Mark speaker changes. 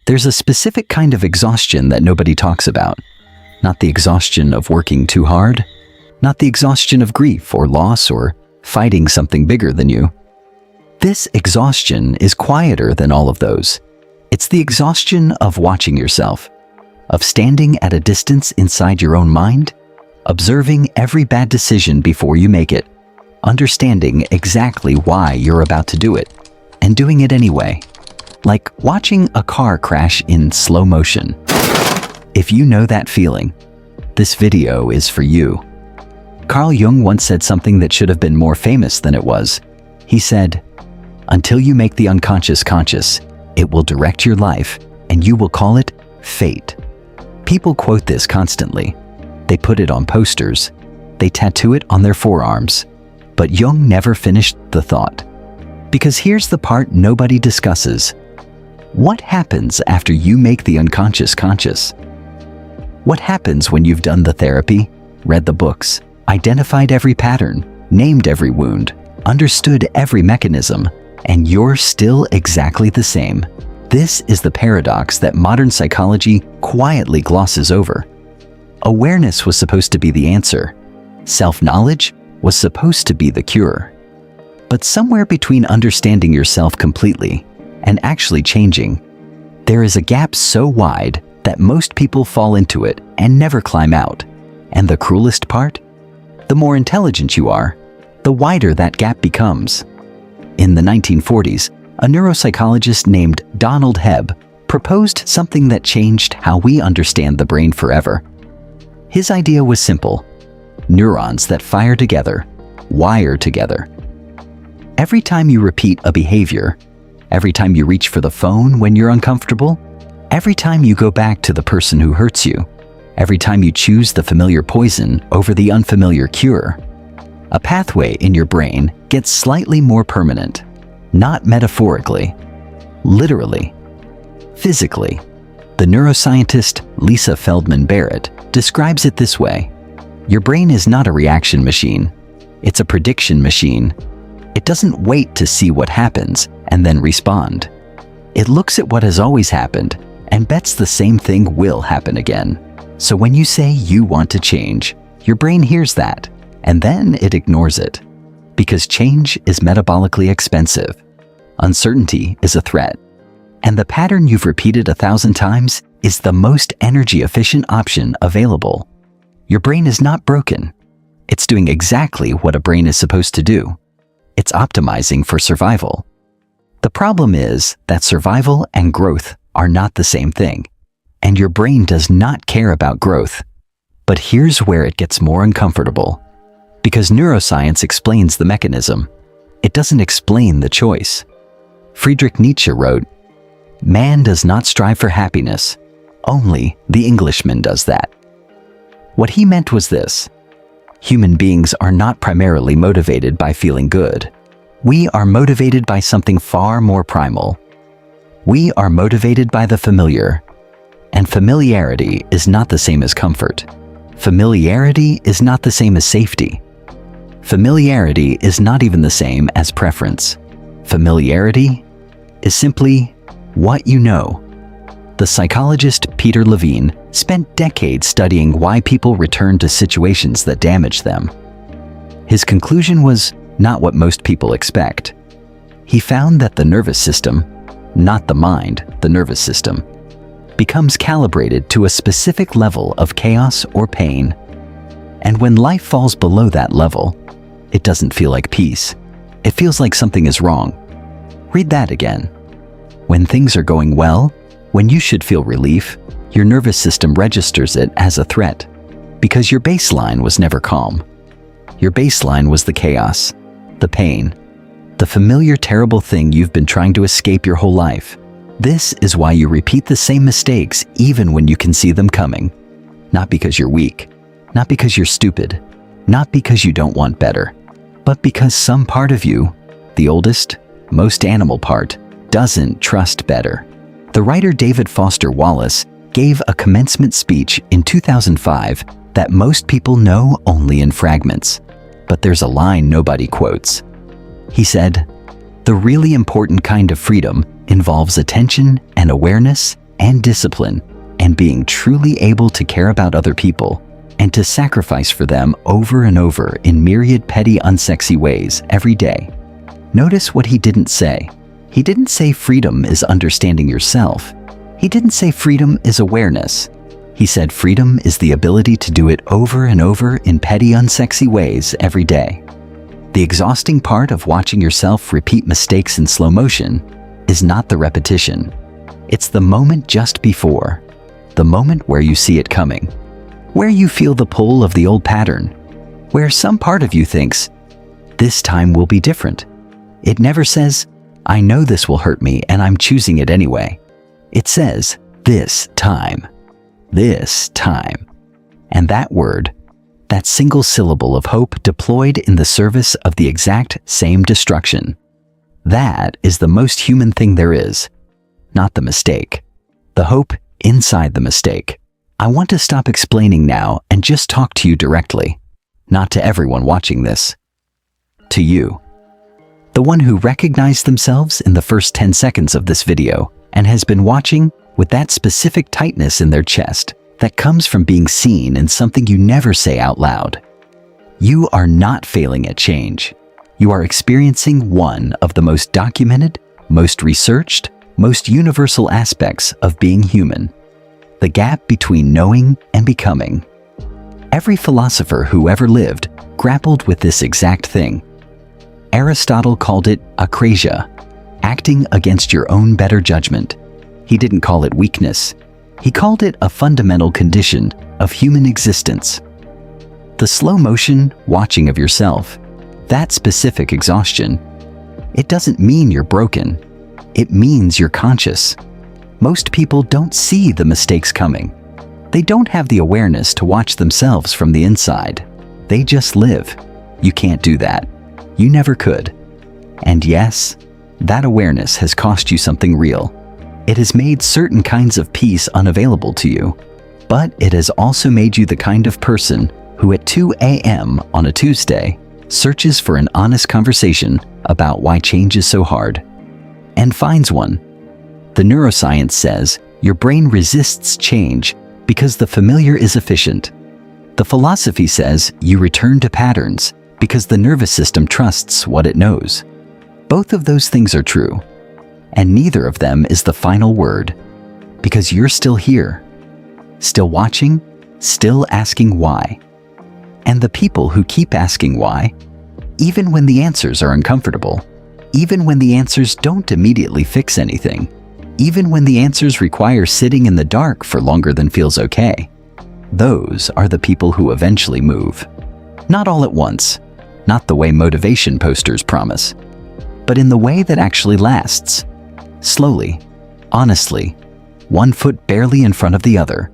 Speaker 1: There's a specific kind of exhaustion that nobody talks about. Not the exhaustion of working too hard, not the exhaustion of grief or loss or fighting something bigger than you. This exhaustion is quieter than all of those. It's the exhaustion of watching yourself, of standing at a distance inside your own mind, observing every bad decision before you make it, understanding exactly why you're about to do it, and doing it anyway. Like watching a car crash in slow motion. If you know that feeling, this video is for you. Carl Jung once said something that should have been more famous than it was. He said, "Until you make the unconscious conscious, it will direct your life, and you will call it fate." People quote this constantly. They put it on posters. They tattoo it on their forearms. But Jung never finished the thought. Because here's the part nobody discusses. What happens after you make the unconscious conscious? What happens when you've done the therapy, read the books, identified every pattern, named every wound, understood every mechanism, and you're still exactly the same? This is the paradox that modern psychology quietly glosses over. Awareness was supposed to be the answer. Self-knowledge was supposed to be the cure. But somewhere between understanding yourself completely and actually changing, there is a gap so wide that most people fall into it and never climb out. And the cruelest part? The more intelligent you are, the wider that gap becomes. In the 1940s, a neuropsychologist named Donald Hebb proposed something that changed how we understand the brain forever. His idea was simple. Neurons that fire together, wire together. Every time you repeat a behavior, every time you reach for the phone when you're uncomfortable, every time you go back to the person who hurts you, every time you choose the familiar poison over the unfamiliar cure, a pathway in your brain gets slightly more permanent, not metaphorically, literally, physically. The neuroscientist Lisa Feldman Barrett describes it this way. Your brain is not a reaction machine. It's a prediction machine. It doesn't wait to see what happens and then respond. It looks at what has always happened and bets the same thing will happen again. So when you say you want to change, your brain hears that, and then it ignores it. Because change is metabolically expensive. Uncertainty is a threat. And the pattern you've repeated 1,000 times is the most energy-efficient option available. Your brain is not broken. It's doing exactly what a brain is supposed to do. It's optimizing for survival. The problem is that survival and growth are not the same thing, and your brain does not care about growth. But here's where it gets more uncomfortable. Because neuroscience explains the mechanism, it doesn't explain the choice. Friedrich Nietzsche wrote, "Man does not strive for happiness, only the Englishman does that." What he meant was this. Human beings are not primarily motivated by feeling good. We are motivated by something far more primal. We are motivated by the familiar. And familiarity is not the same as comfort. Familiarity is not the same as safety. Familiarity is not even the same as preference. Familiarity is simply what you know. The psychologist Peter Levine spent decades studying why people return to situations that damage them. His conclusion was not what most people expect. He found that the nervous system, not the mind, the nervous system, becomes calibrated to a specific level of chaos or pain. And when life falls below that level, it doesn't feel like peace. It feels like something is wrong. Read that again. When things are going well, when you should feel relief, your nervous system registers it as a threat because your baseline was never calm. Your baseline was the chaos, the pain, the familiar terrible thing you've been trying to escape your whole life. This is why you repeat the same mistakes even when you can see them coming. Not because you're weak, not because you're stupid, not because you don't want better, but because some part of you, the oldest, most animal part, doesn't trust better. The writer David Foster Wallace gave a commencement speech in 2005 that most people know only in fragments. But there's a line nobody quotes. He said, "The really important kind of freedom involves attention and awareness and discipline and being truly able to care about other people and to sacrifice for them over and over in myriad petty, unsexy ways every day. Notice what he didn't say. He didn't say freedom is understanding yourself. He didn't say freedom is awareness. He said freedom is the ability to do it over and over in petty, unsexy ways every day. The exhausting part of watching yourself repeat mistakes in slow motion is not the repetition. It's the moment just before, the moment where you see it coming, where you feel the pull of the old pattern, where some part of you thinks, this time will be different. It never says, I know this will hurt me and I'm choosing it anyway. It says, this time. This time. And that word, that single syllable of hope deployed in the service of the exact same destruction, that is the most human thing there is, not the mistake. The hope inside the mistake. I want to stop explaining now and just talk to you directly, not to everyone watching this. To you. The one who recognized themselves in the first 10 seconds of this video and has been watching with that specific tightness in their chest that comes from being seen in something you never say out loud. You are not failing at change. You are experiencing one of the most documented, most researched, most universal aspects of being human. The gap between knowing and becoming. Every philosopher who ever lived grappled with this exact thing. Aristotle called it akrasia, acting against your own better judgment. He didn't call it weakness. He called it a fundamental condition of human existence. The slow motion watching of yourself, that specific exhaustion, it doesn't mean you're broken. It means you're conscious. Most people don't see the mistakes coming. They don't have the awareness to watch themselves from the inside. They just live. You can't do that. You never could. And yes, that awareness has cost you something real. It has made certain kinds of peace unavailable to you, but it has also made you the kind of person who at 2 a.m. on a Tuesday searches for an honest conversation about why change is so hard, and finds one. The neuroscience says your brain resists change because the familiar is efficient. The philosophy says you return to patterns because the nervous system trusts what it knows. Both of those things are true, and neither of them is the final word, because you're still here, still watching, still asking why. And the people who keep asking why, even when the answers are uncomfortable, even when the answers don't immediately fix anything, even when the answers require sitting in the dark for longer than feels okay, those are the people who eventually move. Not all at once, not the way motivation posters promise, but in the way that actually lasts. Slowly, honestly, one foot barely in front of the other,